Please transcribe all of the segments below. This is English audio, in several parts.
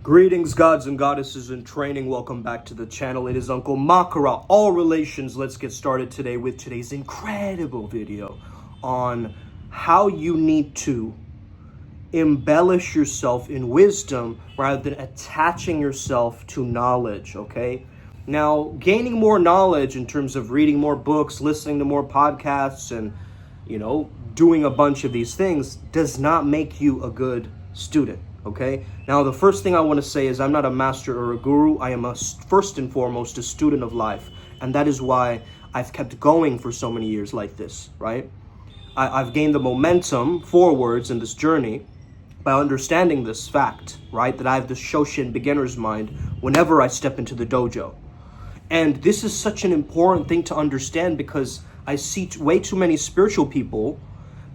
Greetings, gods and goddesses in training. Welcome back to the channel. It is Uncle Makara, all relations. Let's get started today with today's incredible video on how you need to embellish yourself in wisdom rather than attaching yourself to knowledge, okay? Now, gaining more knowledge in terms of reading more books, listening to more podcasts, and, doing a bunch of these things does not make you a good student. Okay. Now, the first thing I want to say is I'm not a master or a guru. I am first and foremost a student of life. And that is why I've kept going for so many years like this, right? I've gained the momentum forwards in this journey by understanding this fact, right? That I have this Shoshin beginner's mind whenever I step into the dojo. And this is such an important thing to understand because I see way too many spiritual people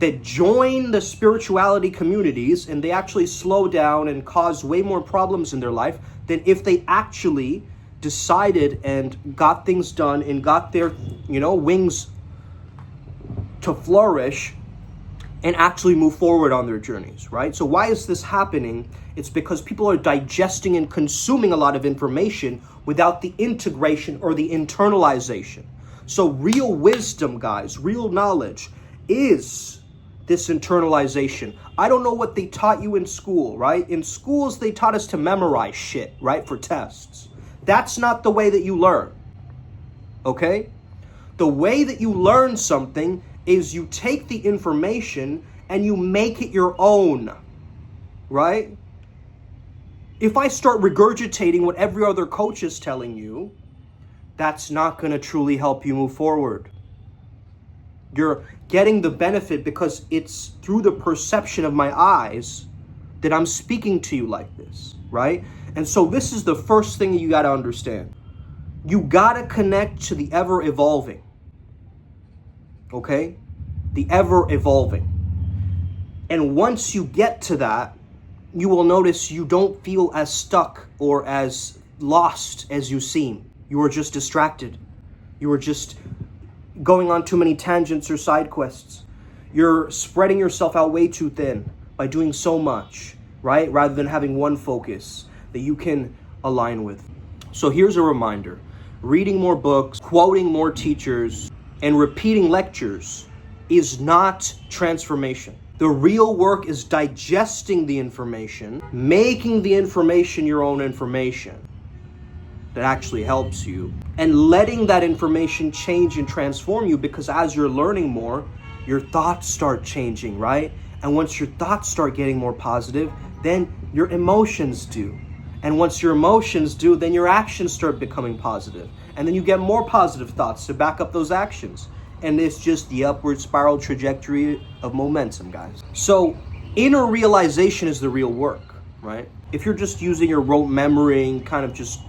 that join the spirituality communities and they actually slow down and cause way more problems in their life than if they actually decided and got things done and got their, wings to flourish and actually move forward on their journeys, right? So why is this happening? It's because people are digesting and consuming a lot of information without the integration or the internalization. So real wisdom, guys, real knowledge is this internalization. I don't know what they taught you in school, right? In schools, they taught us to memorize shit, right? For tests. That's not the way that you learn, okay? The way that you learn something is you take the information and you make it your own, right? If I start regurgitating what every other coach is telling you, that's not going to truly help you move forward. You're getting the benefit because it's through the perception of my eyes that I'm speaking to you like this, right? And so this is the first thing you got to understand. You got to connect to the ever evolving, okay? The ever evolving. And once you get to that, you will notice you don't feel as stuck or as lost as you seem. You are just distracted. You are just going on too many tangents or side quests. You're spreading yourself out way too thin by doing so much, right? Rather than having one focus that you can align with. So here's a reminder. Reading more books, quoting more teachers, and repeating lectures is not transformation. The real work is digesting the information, making the information your own information that actually helps you, and letting that information change and transform you, because as you're learning more, your thoughts start changing, right? And once your thoughts start getting more positive, then your emotions do. And once your emotions do, then your actions start becoming positive. And then you get more positive thoughts to back up those actions. And it's just the upward spiral trajectory of momentum, guys. So inner realization is the real work, right? If you're just using your rote memory and kind of just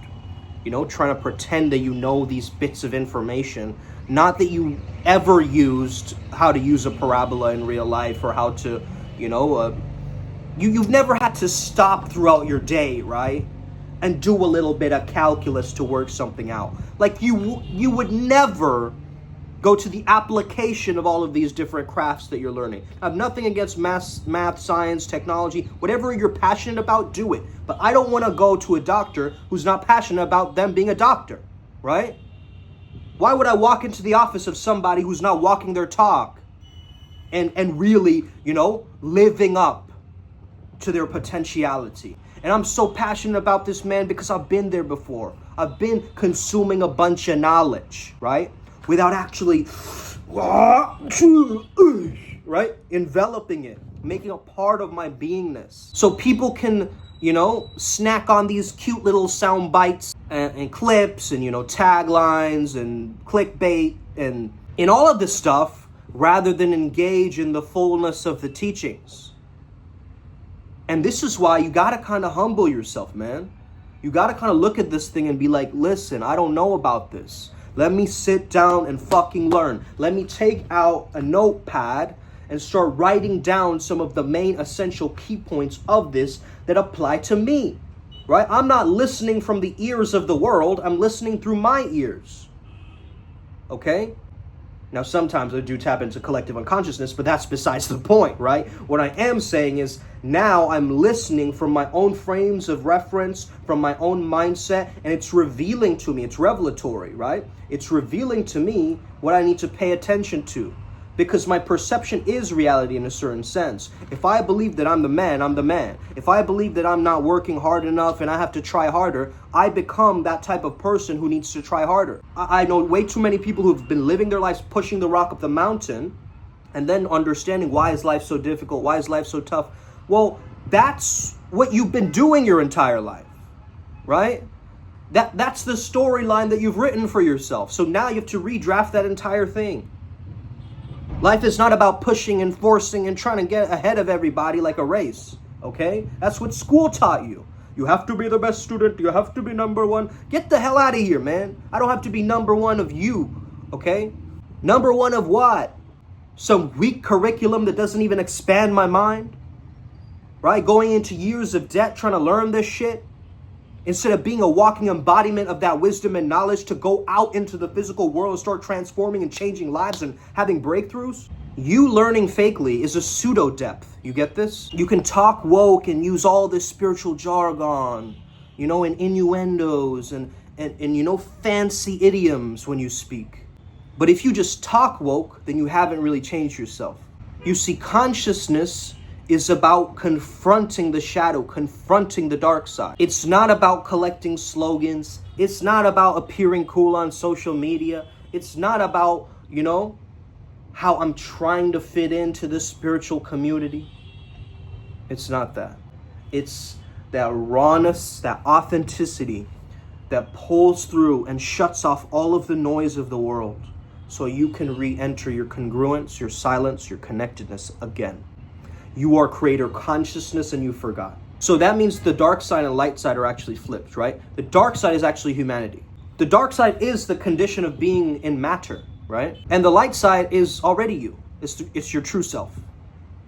trying to pretend that you know these bits of information, not that you ever used how to use a parabola in real life or how to, you've never had to stop throughout your day, right? And do a little bit of calculus to work something out. Like you would never go to the application of all of these different crafts that you're learning. I have nothing against math, science, technology. Whatever you're passionate about, do it. But I don't want to go to a doctor who's not passionate about them being a doctor, right? Why would I walk into the office of somebody who's not walking their talk and really, living up to their potentiality? And I'm so passionate about this, man, because I've been there before. I've been consuming a bunch of knowledge, right? Without actually, right? Enveloping it, making a part of my beingness. So people can, snack on these cute little sound bites and clips and, taglines and clickbait and in all of this stuff rather than engage in the fullness of the teachings. And this is why you got to kind of humble yourself, man. You got to kind of look at this thing and be like, listen, I don't know about this. Let me sit down and fucking learn. Let me take out a notepad and start writing down some of the main essential key points of this that apply to me, right? I'm not listening from the ears of the world. I'm listening through my ears, okay? Now, sometimes I do tap into collective unconsciousness, but that's besides the point, right? What I am saying is now I'm listening from my own frames of reference, from my own mindset, and it's revealing to me, it's revelatory, right? It's revealing to me what I need to pay attention to. Because my perception is reality in a certain sense. If I believe that I'm the man, I'm the man. If I believe that I'm not working hard enough and I have to try harder, I become that type of person who needs to try harder. I know way too many people who've been living their lives pushing the rock up the mountain and then understanding why is life so difficult, why is life so tough. Well, that's what you've been doing your entire life, right? That's the storyline that you've written for yourself. So now you have to redraft that entire thing. Life is not about pushing and forcing and trying to get ahead of everybody like a race, okay? That's what school taught you. You have to be the best student. You have to be number one. Get the hell out of here, man. I don't have to be number one of you, okay? Number one of what? Some weak curriculum that doesn't even expand my mind, right? Going into years of debt trying to learn this shit. Instead of being a walking embodiment of that wisdom and knowledge to go out into the physical world and start transforming and changing lives and having breakthroughs. You learning fakely is a pseudo depth. You get this? You can talk woke and use all this spiritual jargon, you know, and innuendos and you know, fancy idioms when you speak. But if you just talk woke, then you haven't really changed yourself. You see, consciousness is about confronting the shadow, confronting the dark side. It's not about collecting slogans. It's not about appearing cool on social media. It's not about, you know, how I'm trying to fit into this spiritual community. It's not that. It's that rawness, that authenticity that pulls through and shuts off all of the noise of the world so you can re-enter your congruence, your silence, your connectedness again. You are creator consciousness and you forgot. So that means the dark side and light side are actually flipped, right? The dark side is actually humanity. The dark side is the condition of being in matter, right? And the light side is already you. It's your true self,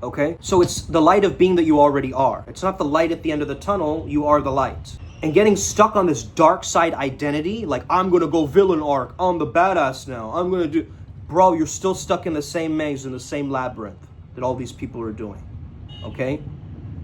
okay? So it's the light of being that you already are. It's not the light at the end of the tunnel, you are the light. And getting stuck on this dark side identity, like I'm gonna go villain arc, I'm the badass now, I'm gonna do... Bro, you're still stuck in the same maze, in the same labyrinth that all these people are doing. Okay?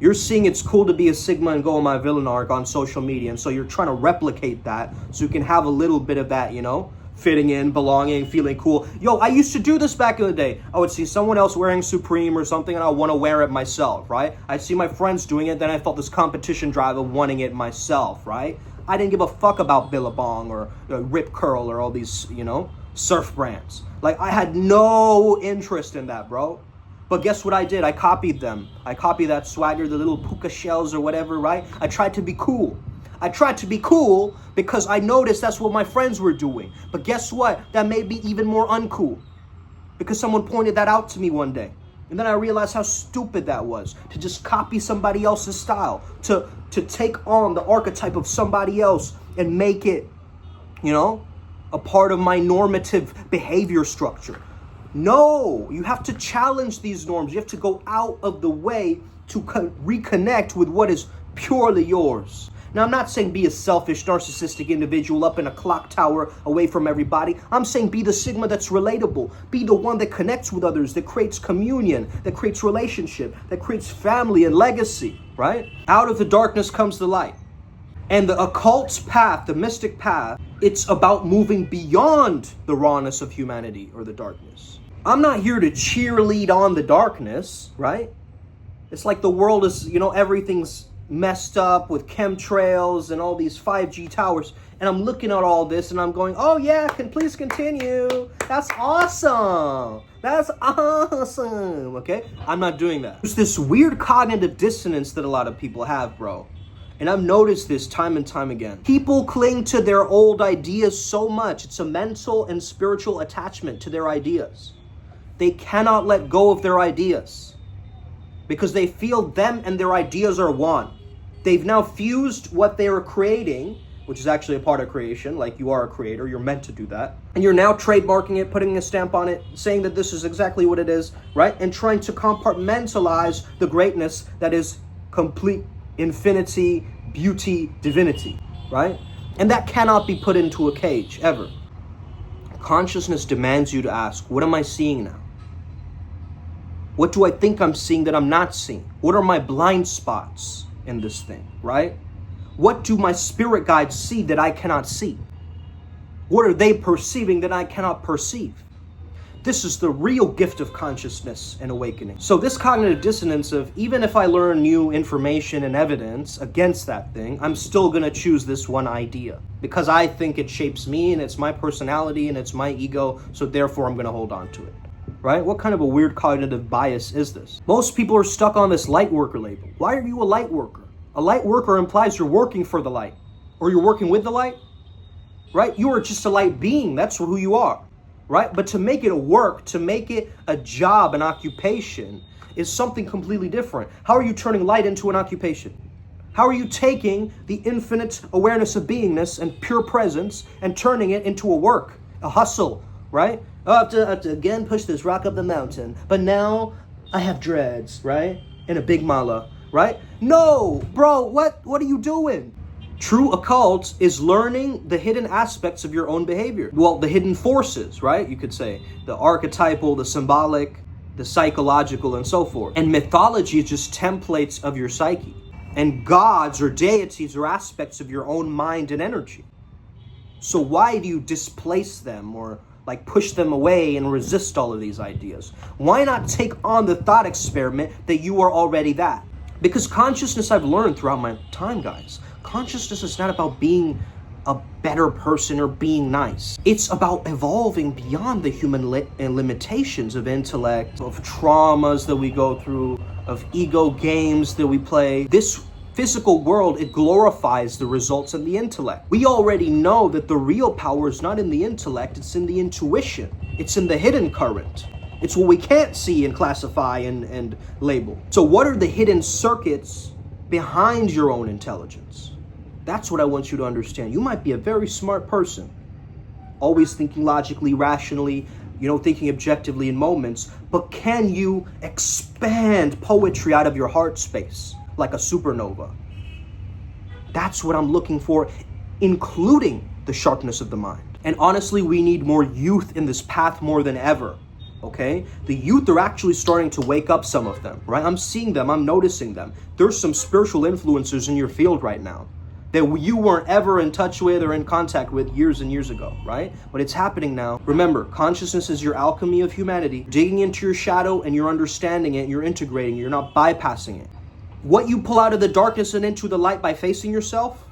You're seeing it's cool to be a Sigma and go on my villain arc on social media. And so you're trying to replicate that so you can have a little bit of that, you know, fitting in, belonging, feeling cool. Yo, I used to do this back in the day. I would see someone else wearing Supreme or something and I want to wear it myself, right? I'd see my friends doing it. Then I felt this competition drive of wanting it myself, right? I didn't give a fuck about Billabong or Rip Curl or all these, you know, surf brands. Like, I had no interest in that, bro. But guess what I did? I copied them. I copied that swagger, the little puka shells or whatever, right? I tried to be cool. I tried to be cool because I noticed that's what my friends were doing. But guess what? That made me even more uncool because someone pointed that out to me one day. And then I realized how stupid that was, to just copy somebody else's style, to take on the archetype of somebody else and make it, you know, a part of my normative behavior structure. No, you have to challenge these norms. You have to go out of the way to reconnect with what is purely yours. Now, I'm not saying be a selfish, narcissistic individual up in a clock tower away from everybody. I'm saying be the Sigma that's relatable. Be the one that connects with others, that creates communion, that creates relationship, that creates family and legacy, right? Out of the darkness comes the light. And the occult's path, the mystic path, it's about moving beyond the rawness of humanity or the darkness. I'm not here to cheerlead on the darkness, right? It's like the world is, you know, everything's messed up with chemtrails and all these 5G towers. And I'm looking at all this and I'm going, oh yeah, please continue. That's awesome. That's awesome, okay? I'm not doing that. There's this weird cognitive dissonance that a lot of people have, bro. And I've noticed this time and time again. People cling to their old ideas so much. It's a mental and spiritual attachment to their ideas. They cannot let go of their ideas because they feel them and their ideas are one. They've now fused what they are creating, which is actually a part of creation, like you are a creator, you're meant to do that. And you're now trademarking it, putting a stamp on it, saying that this is exactly what it is, right? And trying to compartmentalize the greatness that is complete infinity, beauty, divinity, right? And that cannot be put into a cage, ever. Consciousness demands you to ask, what am I seeing now? What do I think I'm seeing that I'm not seeing? What are my blind spots in this thing, right? What do my spirit guides see that I cannot see? What are they perceiving that I cannot perceive? This is the real gift of consciousness and awakening. So this cognitive dissonance of, even if I learn new information and evidence against that thing, I'm still going to choose this one idea because I think it shapes me and it's my personality and it's my ego, so therefore I'm going to hold on to it. Right? What kind of a weird cognitive bias is this? Most people are stuck on this light worker label. Why are you a light worker? A light worker implies you're working for the light, or you're working with the light, right? You are just a light being. That's who you are, right? But to make it a work, to make it a job, an occupation, is something completely different. How are you turning light into an occupation? How are you taking the infinite awareness of beingness and pure presence and turning it into a work, a hustle, right? Oh, I have to again push this rock up the mountain, but now I have dreads, right? And a big mala, right? No, bro, what are you doing? True occult is learning the hidden aspects of your own behavior. Well, the hidden forces, right? You could say the archetypal, the symbolic, the psychological, and so forth. And mythology is just templates of your psyche. And gods or deities are aspects of your own mind and energy. So why do you displace them or like push them away and resist all of these ideas? Why not take on the thought experiment that you are already that? Because consciousness, I've learned throughout my time, guys, consciousness is not about being a better person or being nice. It's about evolving beyond the human limitations of intellect, of traumas that we go through, of ego games that we play. This physical world, it glorifies the results of the intellect. We already know that the real power is not in the intellect, it's in the intuition. It's in the hidden current. It's what we can't see and classify and label. So what are the hidden circuits behind your own intelligence? That's what I want you to understand. You might be a very smart person, always thinking logically, rationally, thinking objectively in moments, but can you expand poetry out of your heart space like a supernova? That's what I'm looking for, including the sharpness of the mind. And honestly, we need more youth in this path more than ever. Okay, the youth are actually starting to wake up, some of them, right? I'm seeing them, I'm noticing them. There's some spiritual influencers in your field right now that you weren't ever in touch with or in contact with years and years ago, right? But it's happening now. Remember, consciousness is your alchemy of humanity, digging into your shadow and you're understanding it, you're integrating it, you're not bypassing it. What you pull out of the darkness and into the light by facing yourself,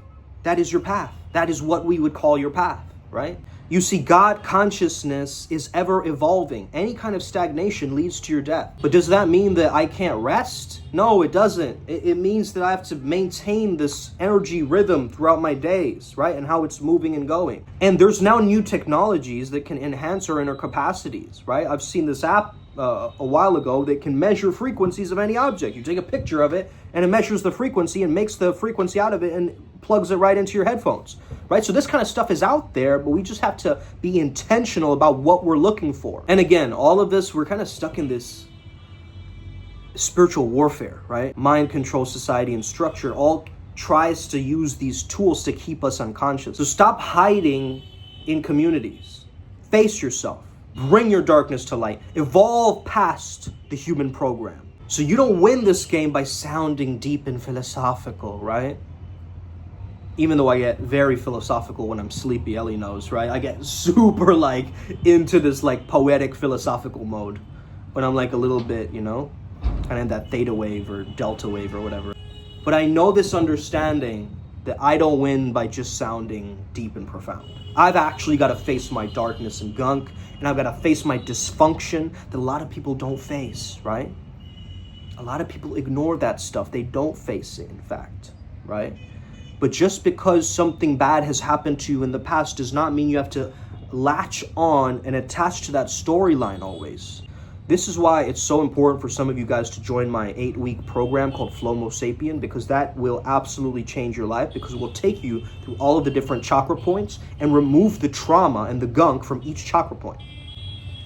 that is your path. That is what we would call your path, right? You see, God consciousness is ever evolving. Any kind of stagnation leads to your death. But does that mean that I can't rest? No, it doesn't. It means that I have to maintain this energy rhythm throughout my days, right? And how it's moving and going. And there's now new technologies that can enhance our inner capacities, right? I've seen this app a while ago that can measure frequencies of any object. You take a picture of it and it measures the frequency and makes the frequency out of it and plugs it right into your headphones, right? So this kind of stuff is out there, but we just have to be intentional about what we're looking for. And again, all of this, we're kind of stuck in this spiritual warfare, right? Mind control, society, and structure all tries to use these tools to keep us unconscious. So stop hiding in communities. Face yourself. Bring your darkness to light. Evolve past the human program. So you don't win this game by sounding deep and philosophical, right? Even though I get very philosophical when I'm sleepy, Ellie knows, right? I get super into this poetic philosophical mode when I'm a little bit, kind of in that theta wave or delta wave or whatever. But I know this understanding that I don't win by just sounding deep and profound. I've actually got to face my darkness and gunk, and I've got to face my dysfunction that a lot of people don't face, right? A lot of people ignore that stuff. They don't face it, in fact, right? But just because something bad has happened to you in the past does not mean you have to latch on and attach to that storyline always. This is why it's so important for some of you guys to join my 8-week program called Flomo Sapien, because that will absolutely change your life, because it will take you through all of the different chakra points and remove the trauma and the gunk from each chakra point.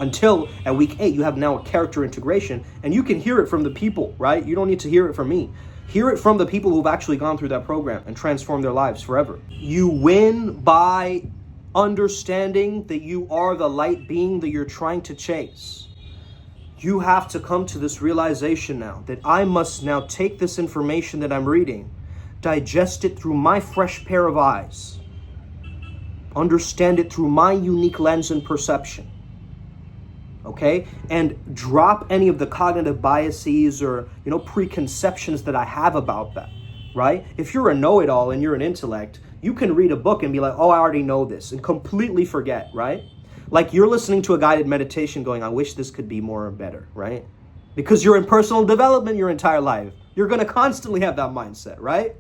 Until at week 8, you have now a character integration, and you can hear it from the people, right? You don't need to hear it from me. Hear it from the people who've actually gone through that program and transformed their lives forever. You win by understanding that you are the light being that you're trying to chase. You have to come to this realization now that I must now take this information that I'm reading, digest it through my fresh pair of eyes, understand it through my unique lens and perception, okay? And drop any of the cognitive biases or, preconceptions that I have about that, right? If you're a know-it-all and you're an intellect, you can read a book and be like, oh, I already know this, and completely forget, right? Like you're listening to a guided meditation going, I wish this could be more or better, right? Because you're in personal development your entire life. You're going to constantly have that mindset, right?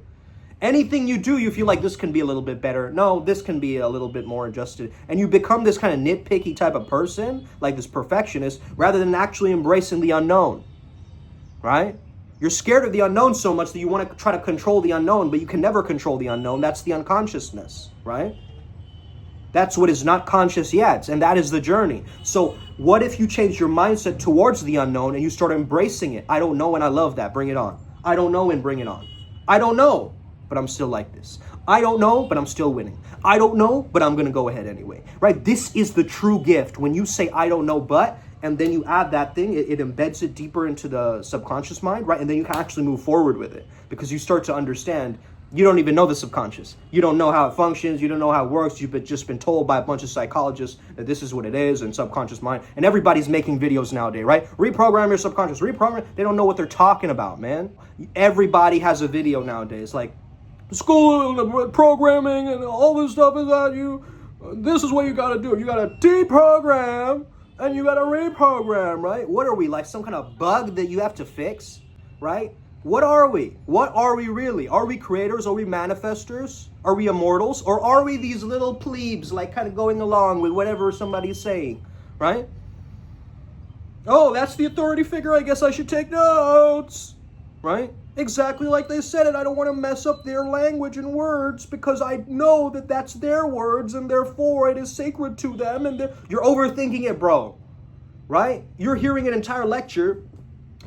Anything you do, you feel like this can be a little bit better. No, this can be a little bit more adjusted. And you become this kind of nitpicky type of person, like this perfectionist, rather than actually embracing the unknown, right? You're scared of the unknown so much that you want to try to control the unknown, but you can never control the unknown. That's the unconsciousness, right? That's what is not conscious yet, and that is the journey. So what if you change your mindset towards the unknown and you start embracing it? I don't know and I love that. Bring it on. I don't know and bring it on. I don't know, but I'm still like this. I don't know, but I'm still winning. I don't know, but I'm going to go ahead anyway, right? This is the true gift. When you say, I don't know, but, and then you add that thing, it embeds it deeper into the subconscious mind, right? And then you can actually move forward with it because you start to understand. You don't even know the subconscious. You don't know how it functions. You don't know how it works. You've just been told by a bunch of psychologists that this is what it is and subconscious mind. And everybody's making videos nowadays, right? Reprogram your subconscious. Reprogram. They don't know what they're talking about, man. Everybody has a video nowadays. Like, school programming and all this stuff is that this is what you got to do. You got to deprogram and you got to reprogram, right? What are we, like some kind of bug that you have to fix, right? What are we? What are we really? Are we creators? Are we manifestors? Are we immortals? Or are we these little plebes, like kind of going along with whatever somebody's saying, right? Oh, that's the authority figure. I guess I should take notes, right? Exactly like they said it. I don't want to mess up their language and words because I know that that's their words and therefore it is sacred to them. And you're overthinking it, bro, right? You're hearing an entire lecture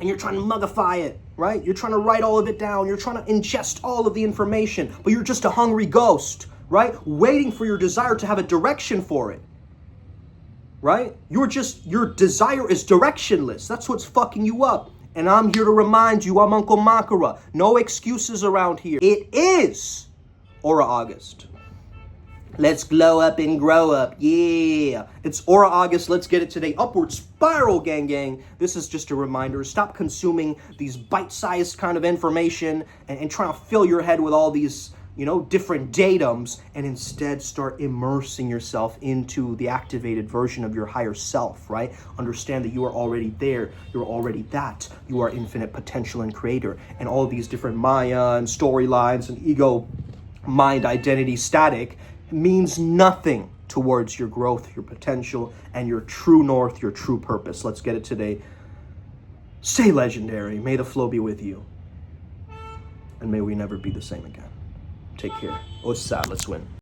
and you're trying to mugify it, right? You're trying to write all of it down. You're trying to ingest all of the information, but you're just a hungry ghost, right? Waiting for your desire to have a direction for it, right? Your desire is directionless. That's what's fucking you up. And I'm here to remind you, I'm Uncle Makara. No excuses around here. It is Aura August. Let's glow up and grow up. Yeah. It's Aura August. Let's get it today. Upward spiral, gang, gang. This is just a reminder. Stop consuming these bite-sized kind of information and trying to fill your head with all these, different datums, and instead start immersing yourself into the activated version of your higher self, right? Understand that you are already there. You're already that. You are infinite potential and creator. And all these different Maya and storylines and ego, mind, identity, static means nothing towards your growth, your potential, and your true north, your true purpose. Let's get it today. Stay legendary. May the flow be with you. And may we never be the same again. Take care. Ossa, let's win.